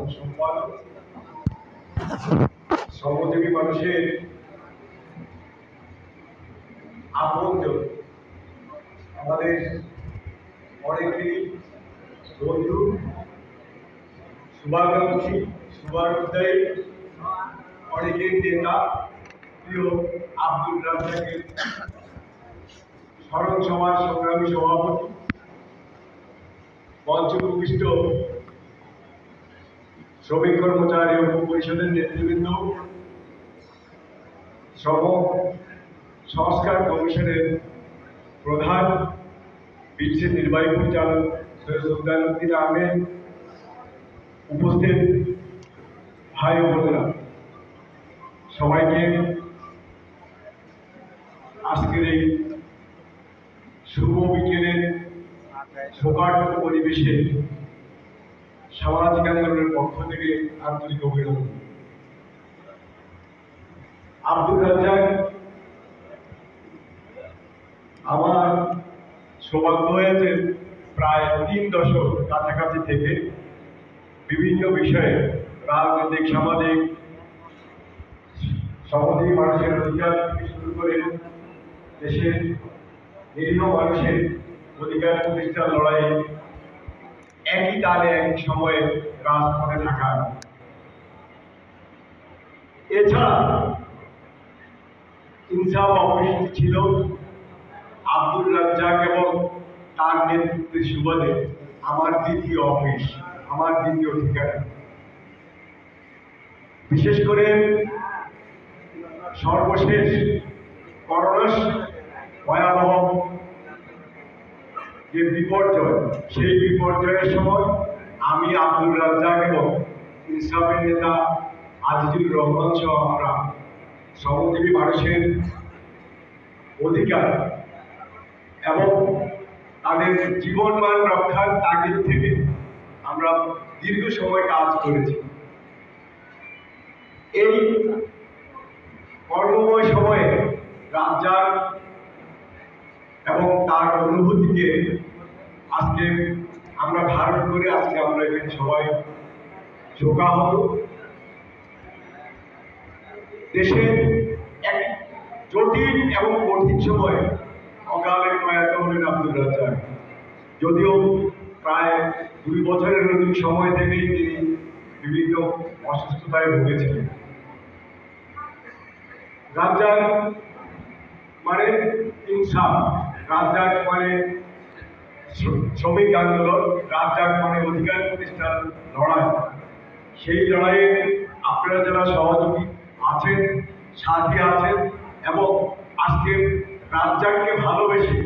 সাধারণ সম্পাদক। শ্রমজীবী মানুষের আপনজন, আমাদের অনেকেরই বন্ধু, শুভাকাঙ্ক্ষী, শুভানুধ্যায়ী, অনেকের নেতা প্রিয় আব্দুল রাজ্জাকের স্মরণ সভার সংগ্রামী সভাপতি, মঞ্চ উপবিষ্ট শ্রমিক কর্মচারী ঐক্য পরিষদের নেতৃবৃন্দ, শ্রম সংস্কার কমিশনের প্রধান বিসির নির্বাহী পরিচালক সৈয়দ সুলতান উদ্দিন আহমেদ, উপস্থিত ভাই ও বোনেরা, সবাইকে আজকের এই শুভ বিকেলের শোকার্ত পরিবেশে সামাজিক আন্দোলনের পক্ষ থেকে আন্তরিক অভিনন্দন। আব্দুল রাজ্জাক আমার সৌভাগ্য হয়েছে প্রায় 3 দশক কাছাকাছি থেকে বিভিন্ন বিষয়ে রাজনৈতিক, সামাজিক, শ্রমজীবী মানুষের অধিকার থেকে শুরু করে দেশের নিরীহ মানুষের অধিকার প্রতিষ্ঠার লড়াইয়ে একই তালে এক সময়ে রাজপথে থাকা। এছাড়া ইনসাফ অফিসটি ছিল আব্দুল রাজ্জাক এবং তার নেতৃত্বের সুবাদে আমার দ্বিতীয় অফিস, আমার দ্বিতীয় ঠিকানা। বিশেষ করে সর্বশেষ করোনা ভয়াবহ যে বিপর্যয়, সেই বিপর্যয়ের সময় আমি, আব্দুল রাজ্জাক এবং ইনসাফের নেতা আজিজুর রহমান সহ আমরা শ্রমজীবী মানুষের অধিকার এবং তাদের জীবনমান রক্ষার তাগিদ থেকে আমরা দীর্ঘ সময় কাজ করেছি। এই কর্মময় সময়ে রাজ্জাক এবং তার অনুভূতিকে আজকে আমরা ধারণ করে আজকে আমরা এখানে সবাই শোকাহত। দেশের এক জটিল এবং কঠিন সময়ে অকালে প্রয়াত হলেন আব্দুল রাজ্জাক। যদিও প্রায় 2 বছরের অধিক সময় থেকেই তিনি বিভিন্ন অসুস্থতায় ভুগেছিলেন। রাজ্জাক মানে ইনসাফ, রাজ্জাক মানে শ্রমিক আন্দোলন, রাজ্জাক মানে অধিকার প্রতিষ্ঠার লড়াই। সেই লড়াইয়ে আপনারা যারা সহযোগী আছেন, সাথী আছেন এবং আজকে রাজ্জাককে ভালোবেসে